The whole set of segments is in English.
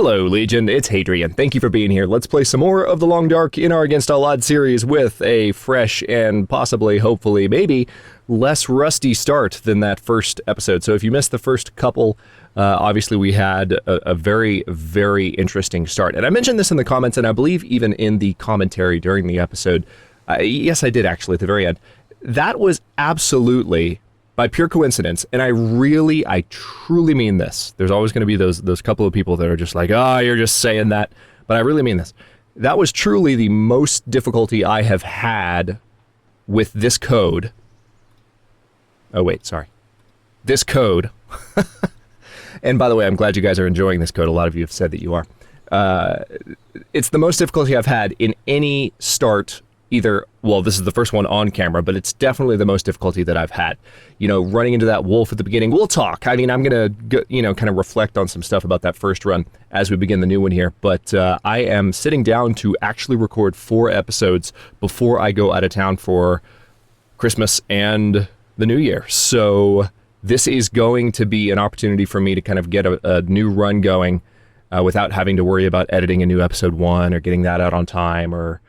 Hello, Legion. It's Hadrian. Thank you for being here. Let's play some more of the Long Dark in our Against All Odds series with a fresh and possibly, hopefully, maybe less rusty start than that first episode. So if you missed the first couple, obviously we had a very, very interesting start. And I mentioned this in the comments, and I believe even in the commentary during the episode. Yes, I did actually at the very end. That was absolutely by pure coincidence, and I truly mean this. There's always going to be those couple of people that are just like, you're just saying that. But I really mean this. That was truly the most difficulty I have had with this code. Oh, wait, sorry. This code. And by the way, I'm glad you guys are enjoying this code. A lot of you have said that you are. It's the most difficulty I've had in any start. Either, well, this is the first one on camera, but it's definitely the most difficulty that I've had. You know, running into that wolf at the beginning. We'll talk. I mean, I'm going to, kind of reflect on some stuff about that first run as we begin the new one here. But I am sitting down to actually record 4 episodes before I go out of town for Christmas and the New Year. So this is going to be an opportunity for me to kind of get a new run going without having to worry about editing a new episode 1 or getting that out on time or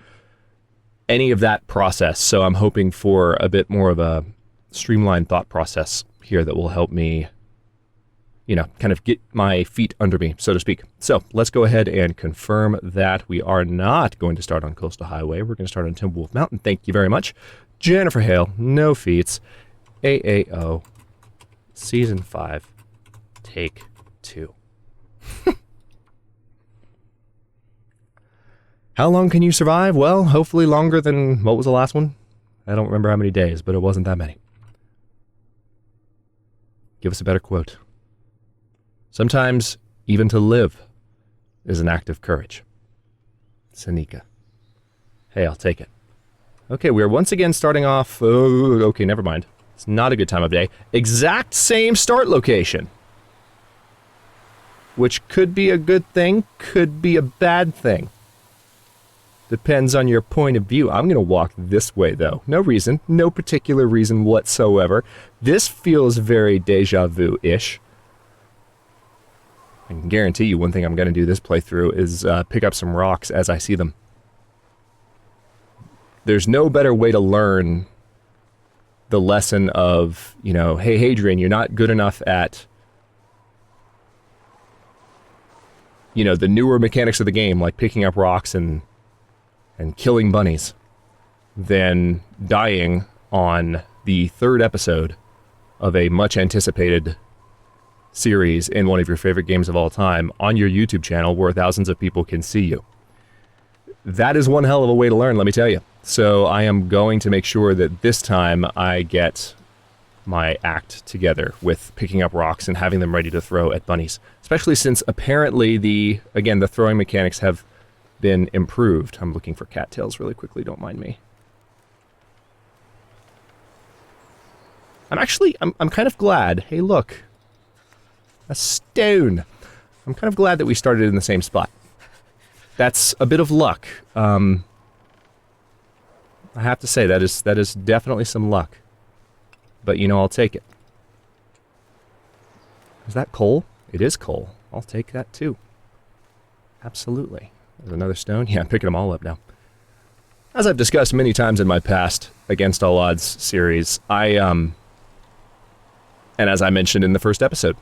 any of that process. So I'm hoping for a bit more of a streamlined thought process here that will help me, kind of get my feet under me, so to speak. So let's go ahead and confirm that we are not going to start on Coastal Highway. We're going to start on Timberwolf Mountain. Thank you very much. Jennifer Hale, no feats. AAO, Season 5, Take 2. How long can you survive? Well, hopefully longer than, what was the last one? I don't remember how many days, but it wasn't that many. Give us a better quote. Sometimes, even to live is an act of courage. Seneca. Hey, I'll take it. Okay, we're once again starting off... Oh, okay, never mind. It's not a good time of day. Exact same start location. Which could be a good thing, could be a bad thing. Depends on your point of view. I'm going to walk this way, though. No reason. No particular reason whatsoever. This feels very deja vu-ish. I can guarantee you one thing I'm going to do this playthrough is pick up some rocks as I see them. There's no better way to learn the lesson of, hey, Hadrian, you're not good enough at, the newer mechanics of the game, like picking up rocks and killing bunnies, than dying on the 3rd episode of a much anticipated series in one of your favorite games of all time on your YouTube channel where thousands of people can see you. That is one hell of a way to learn, let me tell you. So I am going to make sure that this time I get my act together with picking up rocks and having them ready to throw at bunnies. Especially since apparently the throwing mechanics have been improved. I'm looking for cattails really quickly, don't mind me. I'm kind of glad. Hey, look. A stone. I'm kind of glad that we started in the same spot. That's a bit of luck. I have to say, that is definitely some luck. But, I'll take it. Is that coal? It is coal. I'll take that, too. Absolutely. There's another stone? Yeah, I'm picking them all up now. As I've discussed many times in my past Against All Odds series, and as I mentioned in the first episode,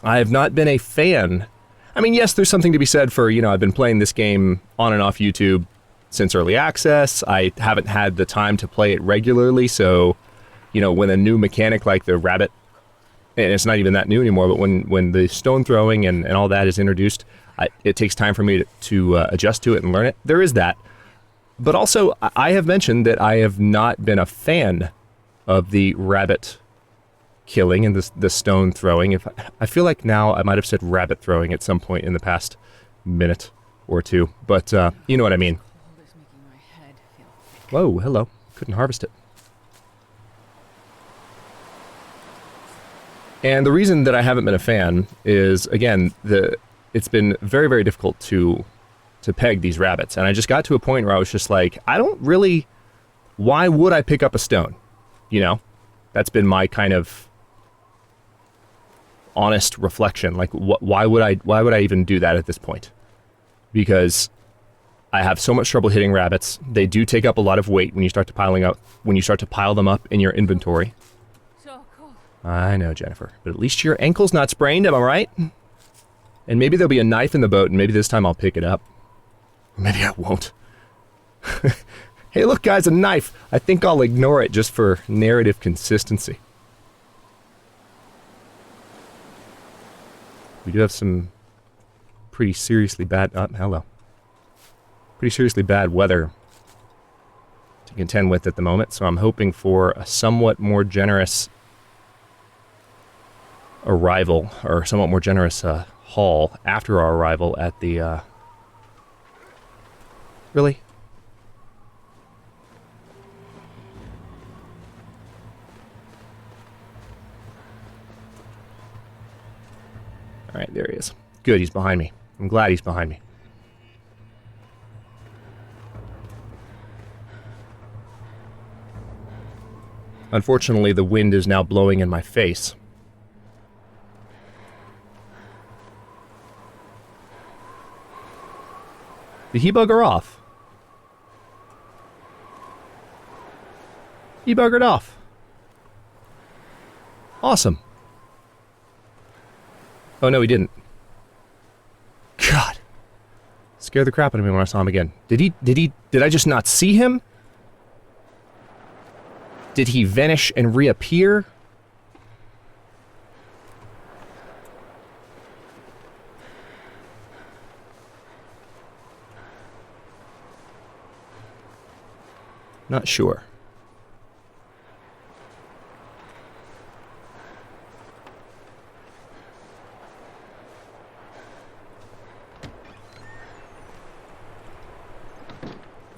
I have not been a fan. I mean, yes, there's something to be said for, I've been playing this game on and off YouTube since early access. I haven't had the time to play it regularly, so, when a new mechanic like the rabbit, and it's not even that new anymore, but when the stone throwing and all that is introduced, it takes time for me to adjust to it and learn it. There is that. But also, I have mentioned that I have not been a fan of the rabbit killing and the stone throwing. I feel like now I might have said rabbit throwing at some point in the past minute or two. But you know what I mean. Whoa, hello. Couldn't harvest it. And the reason that I haven't been a fan is, again, it's been very, very difficult to peg these rabbits. And I just got to a point where I was just like, why would I pick up a stone? That's been my kind of honest reflection. Like, why would I even do that at this point? Because I have so much trouble hitting rabbits. They do take up a lot of weight when you start to pile them up in your inventory. I know, Jennifer, but at least your ankle's not sprained, am I right? And maybe there'll be a knife in the boat, and maybe this time I'll pick it up. Or maybe I won't. Hey, look, guys, a knife. I think I'll ignore it just for narrative consistency. We do have some pretty seriously bad... Pretty seriously bad weather to contend with at the moment, so I'm hoping for a somewhat more generous arrival, or somewhat more generous haul after our arrival at the... Really? Alright, there he is. Good, he's behind me. I'm glad he's behind me. Unfortunately, the wind is now blowing in my face. Did he bugger off? He buggered off. Awesome. Oh, no, he didn't. God. Scared the crap out of me when I saw him again. Did I just not see him? Did he vanish and reappear? Not sure.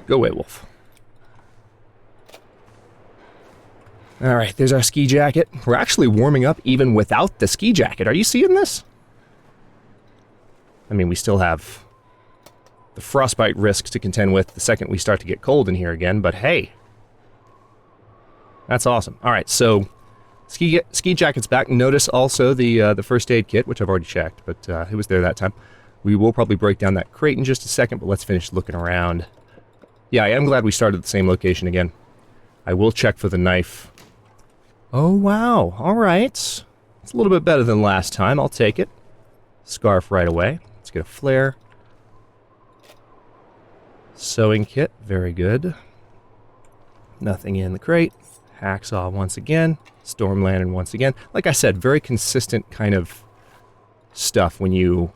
Go away, wolf. Alright, there's our ski jacket. We're actually warming up even without the ski jacket. Are you seeing this? I mean, we still have the frostbite risks to contend with the second we start to get cold in here again, but hey. That's awesome. Alright, so ski jacket's back. Notice also the first aid kit, which I've already checked, but it was there that time. We will probably break down that crate in just a second, but let's finish looking around. Yeah, I am glad we started at the same location again. I will check for the knife. Oh, wow. Alright. It's a little bit better than last time. I'll take it. Scarf right away. Let's get a flare. Sewing kit. Very good. Nothing in the crate. Hacksaw once again. Storm lantern once again. Like I said, very consistent kind of stuff when you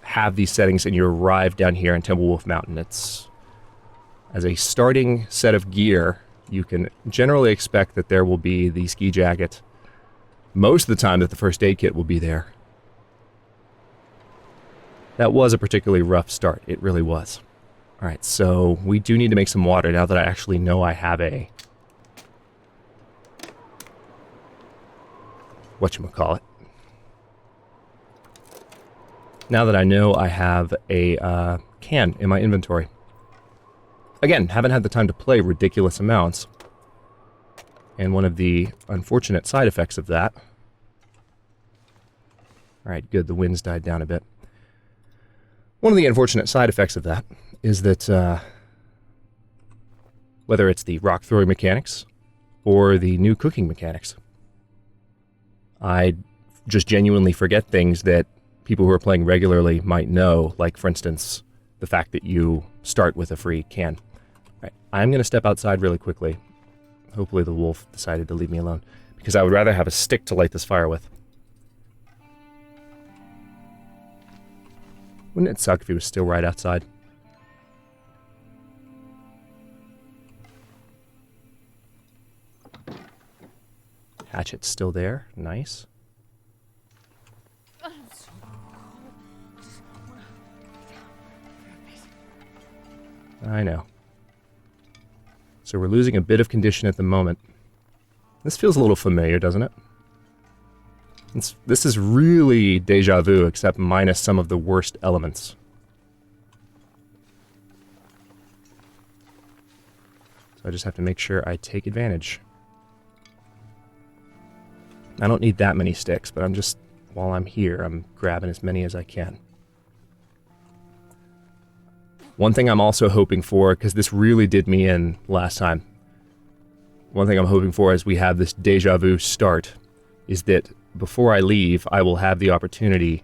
have these settings and you arrive down here in Timberwolf Mountain. It's... As a starting set of gear, you can generally expect that there will be the ski jacket. Most of the time that the first aid kit will be there. That was a particularly rough start. It really was. Alright, so we do need to make some water now that I actually know I have a... whatchamacallit. Now that I know I have a can in my inventory. Again, haven't had the time to play ridiculous amounts. And one of the unfortunate side effects of that... Alright, good, the wind's died down a bit. One of the unfortunate side effects of that is that, whether it's the rock throwing mechanics or the new cooking mechanics, I just genuinely forget things that people who are playing regularly might know, like, for instance, the fact that you start with a free can. Right, I'm going to step outside really quickly. Hopefully the wolf decided to leave me alone, because I would rather have a stick to light this fire with. Wouldn't it suck if he was still right outside? Hatchet's still there. Nice. I know. So we're losing a bit of condition at the moment. This feels a little familiar, doesn't it? This is really deja vu, except minus some of the worst elements. So I just have to make sure I take advantage. I don't need that many sticks, but I'm just while I'm here, I'm grabbing as many as I can. One thing I'm also hoping for, because this really did me in last time, one thing I'm hoping for as we have this deja vu start is that before I leave, I will have the opportunity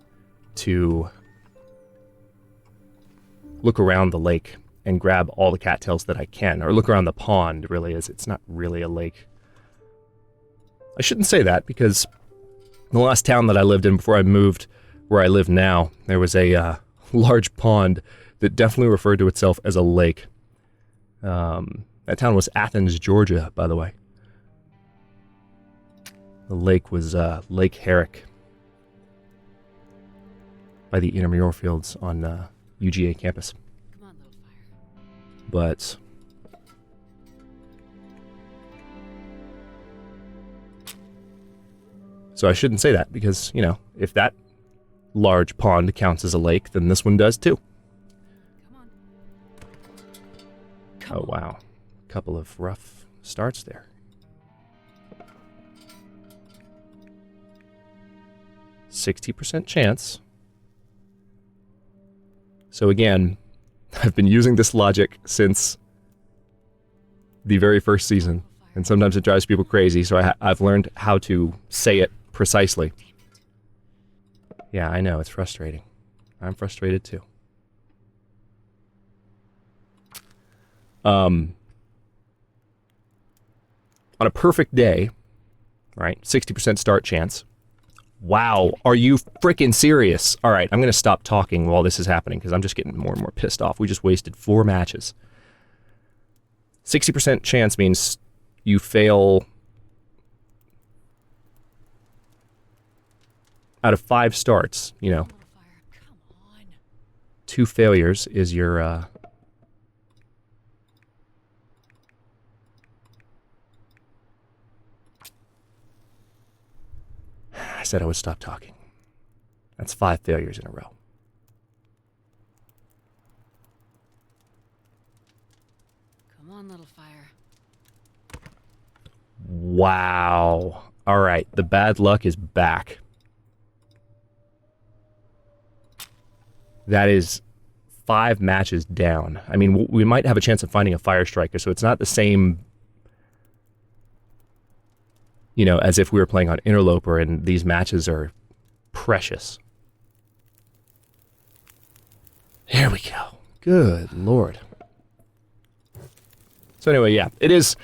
to look around the lake and grab all the cattails that I can, or look around the pond, really, as it's not really a lake. I shouldn't say that, because the last town that I lived in before I moved where I live now, there was a large pond that definitely referred to itself as a lake. That town was Athens, Georgia, by the way. The lake was Lake Herrick by the Interloper fields on UGA campus. Come on, little fire. But so I shouldn't say that, because, you know, if that large pond counts as a lake, then this one does too. Come on. Oh, wow. Couple of rough starts there. %60 chance. So again, I've been using this logic since the very first season, and sometimes it drives people crazy, so I've learned how to say it precisely. Yeah, I know, it's frustrating. I'm frustrated too. On a perfect day, right, 60% start chance. Wow, are you freaking serious? All right, I'm going to stop talking while this is happening, because I'm just getting more and more pissed off. We just wasted 4 matches. 60% chance means you fail out of 5 starts, you know. Come on. 2 failures is your, I said I would stop talking. That's 5 failures in a row. Come on, little fire. Wow. All right, the bad luck is back. That is 5 matches down. I mean, we might have a chance of finding a fire striker, so it's not the same, you know, as if we were playing on Interloper, and these matches are precious. There we go. Good Lord. So anyway, yeah, it's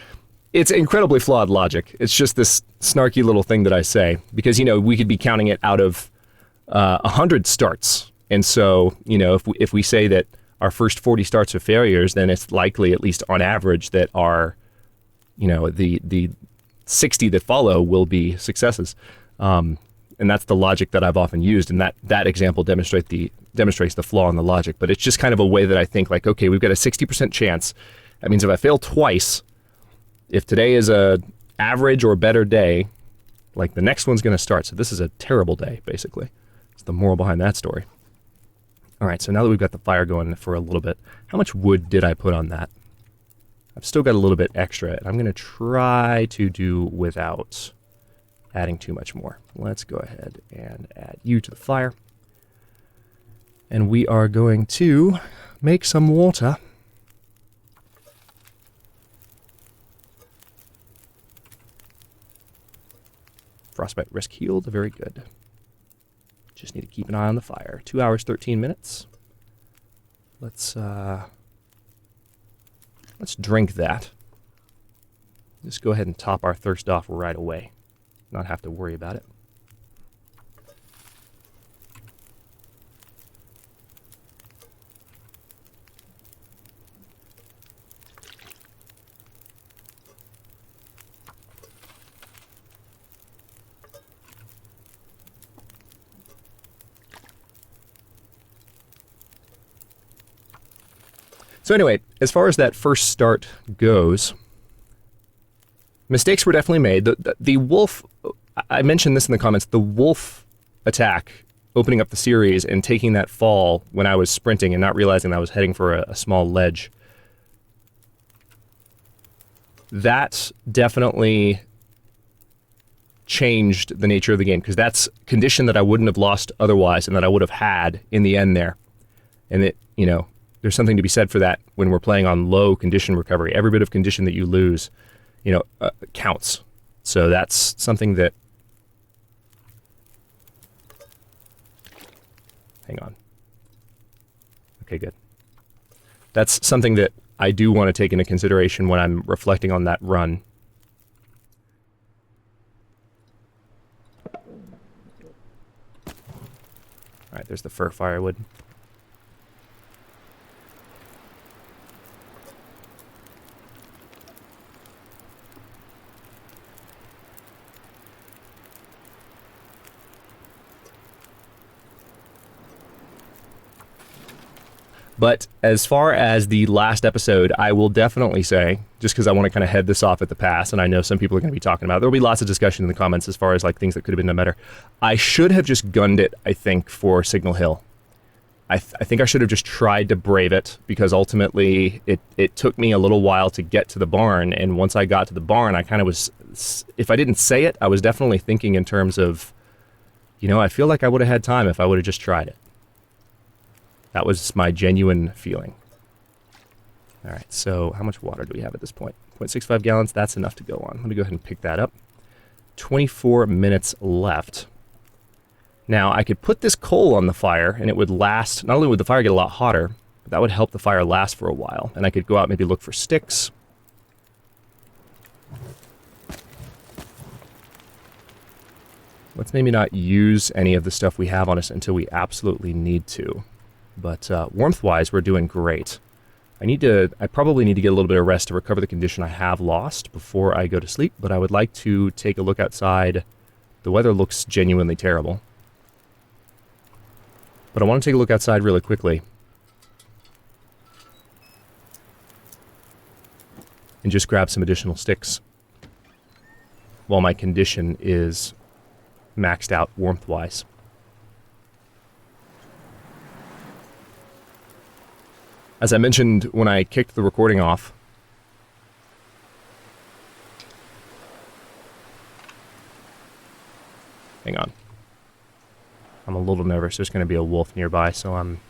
incredibly flawed logic. It's just this snarky little thing that I say, because, you know, we could be counting it out of 100 starts. And so, you know, if we say that our first 40 starts are failures, then it's likely, at least on average, that our, you know, the 60 that follow will be successes. And that's the logic that I've often used, and that example demonstrates the flaw in the logic. But it's just kind of a way that I think, like, okay, we've got a 60% chance. That means if I fail twice, if today is a average or better day, like, the next one's going to start. So this is a terrible day, basically. It's the moral behind that story. All right, so now that we've got the fire going for a little bit, how much wood did I put on that? I've still got a little bit extra, and I'm going to try to do without adding too much more. Let's go ahead and add you to the fire. And we are going to make some water. Frostbite risk healed, very good. Just need to keep an eye on the fire. 2 hours, 13 minutes. Let's drink that. Just go ahead and top our thirst off right away. Not have to worry about it. So anyway, as far as that first start goes, mistakes were definitely made. The wolf, I mentioned this in the comments, the wolf attack, opening up the series and taking that fall when I was sprinting and not realizing I was heading for a small ledge. That definitely changed the nature of the game, because that's condition that I wouldn't have lost otherwise and that I would have had in the end there. And it, you know, there's something to be said for that when we're playing on low condition recovery. Every bit of condition that you lose, you know, counts. So that's something that... Hang on. Okay, good. That's something that I do want to take into consideration when I'm reflecting on that run. Alright, there's the fir firewood. But as far as the last episode, I will definitely say, just because I want to kind of head this off at the pass, and I know some people are going to be talking about it, there'll be lots of discussion in the comments as far as like things that could have been done better. I should have just gunned it, I think, for Signal Hill. I think I should have just tried to brave it, because ultimately it took me a little while to get to the barn, and once I got to the barn, I kind of was, if I didn't say it, I was definitely thinking in terms of, you know, I feel like I would have had time if I would have just tried it. That was my genuine feeling. All right, so how much water do we have at this point? 0.65 gallons, that's enough to go on. Let me go ahead and pick that up. 24 minutes left. Now, I could put this coal on the fire, and it would last. Not only would the fire get a lot hotter, but that would help the fire last for a while. And I could go out and maybe look for sticks. Let's maybe not use any of the stuff we have on us until we absolutely need to. But warmth-wise, we're doing great. I probably need to get a little bit of rest to recover the condition I have lost before I go to sleep, but I would like to take a look outside. The weather looks genuinely terrible. But I want to take a look outside really quickly. And just grab some additional sticks. While my condition is maxed out warmth-wise. As I mentioned when I kicked the recording off, hang on. I'm a little nervous. There's going to be a wolf nearby, so I'm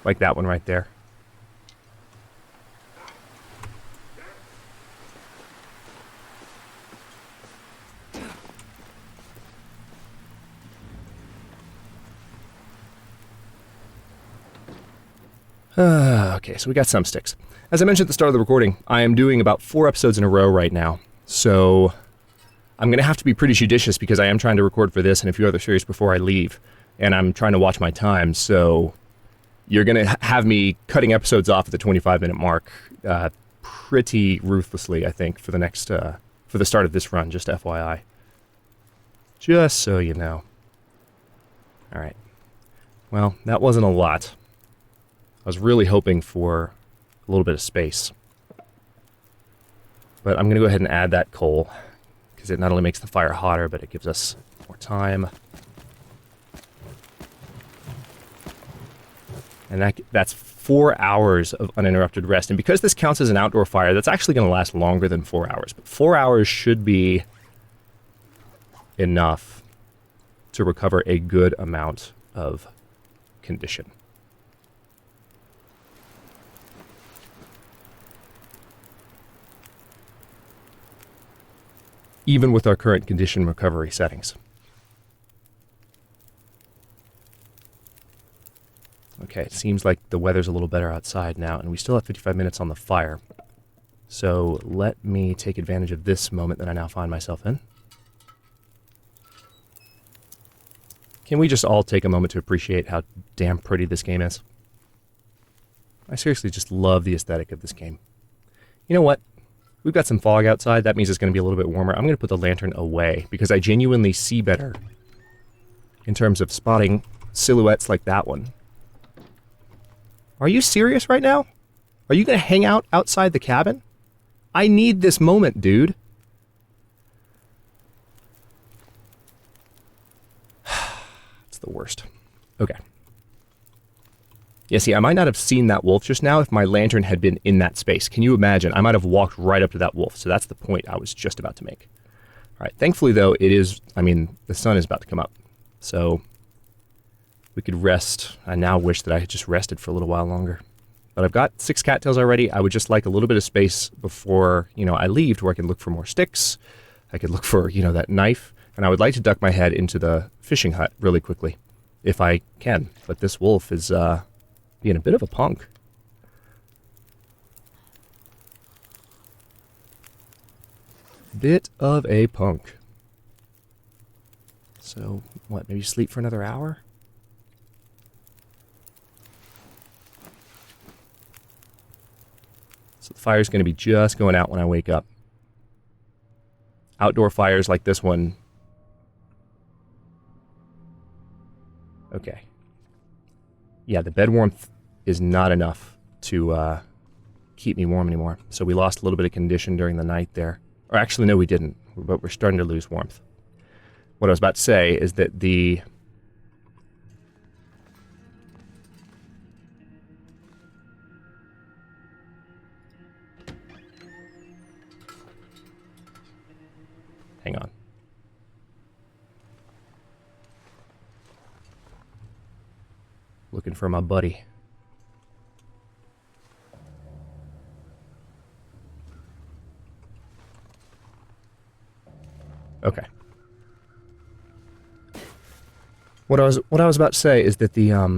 like that one right there. Okay, so we got some sticks. As I mentioned at the start of the recording, I am doing about 4 episodes in a row right now. So I'm going to have to be pretty judicious because I am trying to record for this and a few other series before I leave. And I'm trying to watch my time, so you're going to have me cutting episodes off at the 25-minute mark pretty ruthlessly, I think, for the next, for the start of this run, just FYI. Just so you know. Alright. Well, that wasn't a lot. I was really hoping for a little bit of space. But I'm going to go ahead and add that coal, because it not only makes the fire hotter, but it gives us more time. And that's 4 hours of uninterrupted rest. And because this counts as an outdoor fire, that's actually going to last longer than 4 hours. But 4 hours should be enough to recover a good amount of condition. Even with our current condition recovery settings. Okay, it seems like the weather's a little better outside now, and we still have 55 minutes on the fire. So let me take advantage of this moment that I now find myself in. Can we just all take a moment to appreciate how damn pretty this game is? I seriously just love the aesthetic of this game. You know what? We've got some fog outside. That means it's going to be a little bit warmer. I'm going to put the lantern away because I genuinely see better in terms of spotting silhouettes like that one. Are you serious right now? Are you going to hang out outside the cabin? I need this moment, dude. It's the worst. Okay. Yeah, see, I might not have seen that wolf just now if my lantern had been in that space. Can you imagine? I might have walked right up to that wolf. So that's the point I was just about to make. All right, thankfully, though, it is, I mean, the sun is about to come up. So we could rest. I now wish that I had just rested for a little while longer. But I've got 6 cattails already. I would just like a little bit of space before, I leave to where I can look for more sticks. I could look for, that knife. And I would like to duck my head into the fishing hut really quickly, if I can. But this wolf is being a bit of a punk. Bit of a punk. So, what, maybe sleep for another hour? So the fire's going to be just going out when I wake up. Outdoor fires like this one. Okay. Yeah, the bed warmth is not enough to keep me warm anymore. So we lost a little bit of condition during the night there. Or actually, no, we didn't. But we're starting to lose warmth. What I was about to say is that the... Hang on. Looking for my buddy. Okay. What I was about to say is that the well,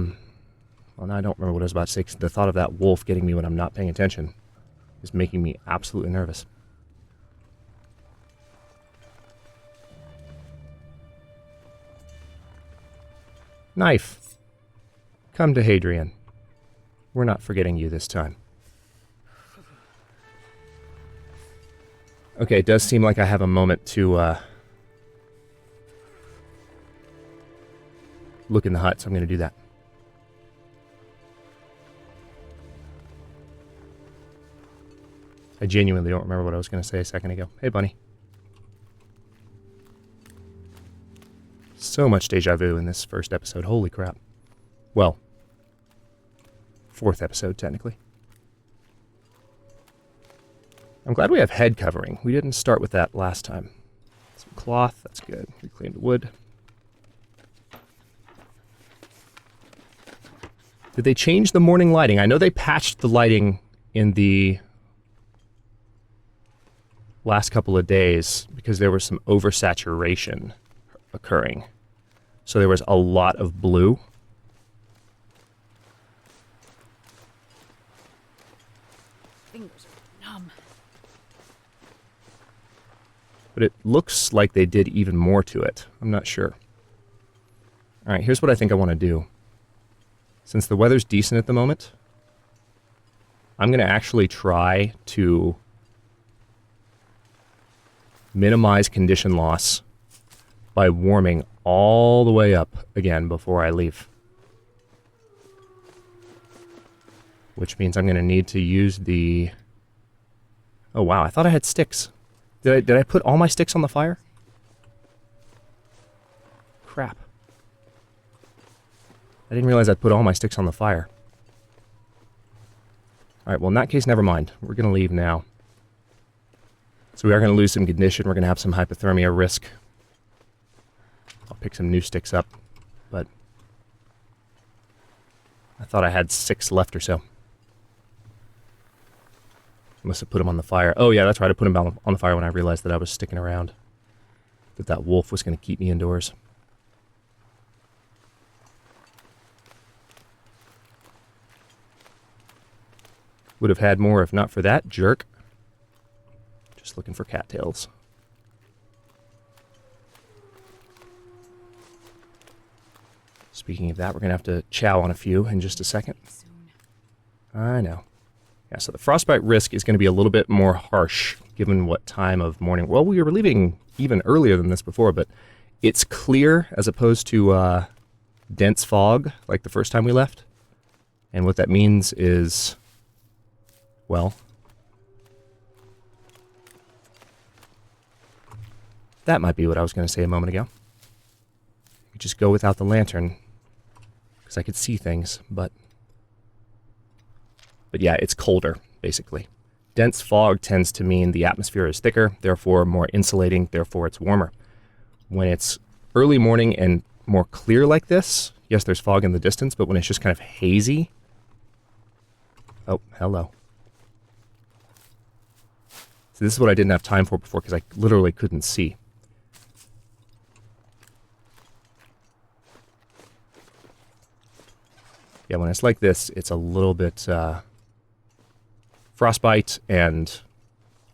now I don't remember what I was about to say, 'cause the thought of that wolf getting me when I'm not paying attention is making me absolutely nervous. Knife. Come to Hadrian. We're not forgetting you this time. Okay, it does seem like I have a moment to look in the hut, so I'm going to do that. I genuinely don't remember what I was going to say a second ago. Hey, bunny. So much deja vu in this first episode. Holy crap. Well, 4th episode, technically. I'm glad we have head covering. We didn't start with that last time. Some cloth, that's good. Reclaimed wood. Did they change the morning lighting? I know they patched the lighting in the last couple of days because there was some oversaturation occurring. So there was a lot of blue. Fingers are numb. But it looks like they did even more to it. I'm not sure. All right, here's what I think I want to do. Since the weather's decent at the moment, I'm going to actually try to minimize condition loss by warming all the way up again before I leave. Which means I'm going to need to use the... Oh wow, I thought I had sticks. Did I put all my sticks on the fire? Crap. I didn't realize I'd put all my sticks on the fire. Alright, well in that case, never mind. We're going to leave now. So we are going to lose some condition. We're going to have some hypothermia risk. I'll pick some new sticks up, but I thought I had 6 left or so. I must have put them on the fire. Oh yeah, that's right. I put them on the fire when I realized that I was sticking around. That wolf was going to keep me indoors. Would have had more if not for that jerk. Just looking for cattails. Speaking of that, we're going to have to chow on a few in just a second. I know. Yeah, so the frostbite risk is going to be a little bit more harsh given what time of morning. Well, we were leaving even earlier than this before, but it's clear as opposed to dense fog like the first time we left. And what that means is, well, that might be what I was going to say a moment ago. You just go without the lantern, because I could see things, but But yeah, it's colder, basically. Dense fog tends to mean the atmosphere is thicker, therefore more insulating, therefore it's warmer. When it's early morning and more clear like this, yes, there's fog in the distance, but when it's just kind of hazy... Oh, hello. So this is what I didn't have time for before because I literally couldn't see. Yeah, when it's like this, it's a little bit frostbite and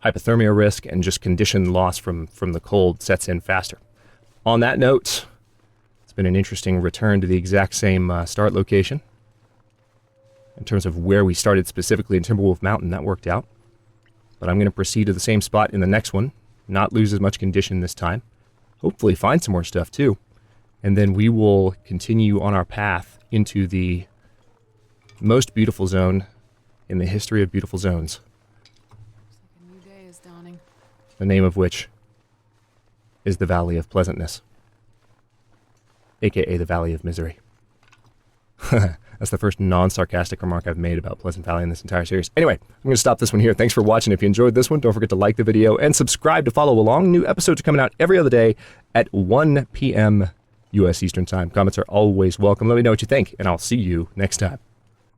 hypothermia risk and just condition loss from the cold sets in faster. On that note, it's been an interesting return to the exact same start location. In terms of where we started specifically in Timberwolf Mountain, that worked out. But I'm going to proceed to the same spot in the next one, not lose as much condition this time. Hopefully find some more stuff too. And then we will continue on our path into the most beautiful zone in the history of beautiful zones. Looks like a new day is dawning. The name of which is the Valley of Pleasantness, aka the Valley of Misery. That's the first non-sarcastic remark I've made about Pleasant Valley in this entire series. Anyway, I'm going to stop this one here. Thanks for watching. If you enjoyed this one, don't forget to like the video and subscribe to follow along. New episodes are coming out every other day at 1 p.m. U.S. Eastern Time. Comments are always welcome. Let me know what you think, and I'll see you next time.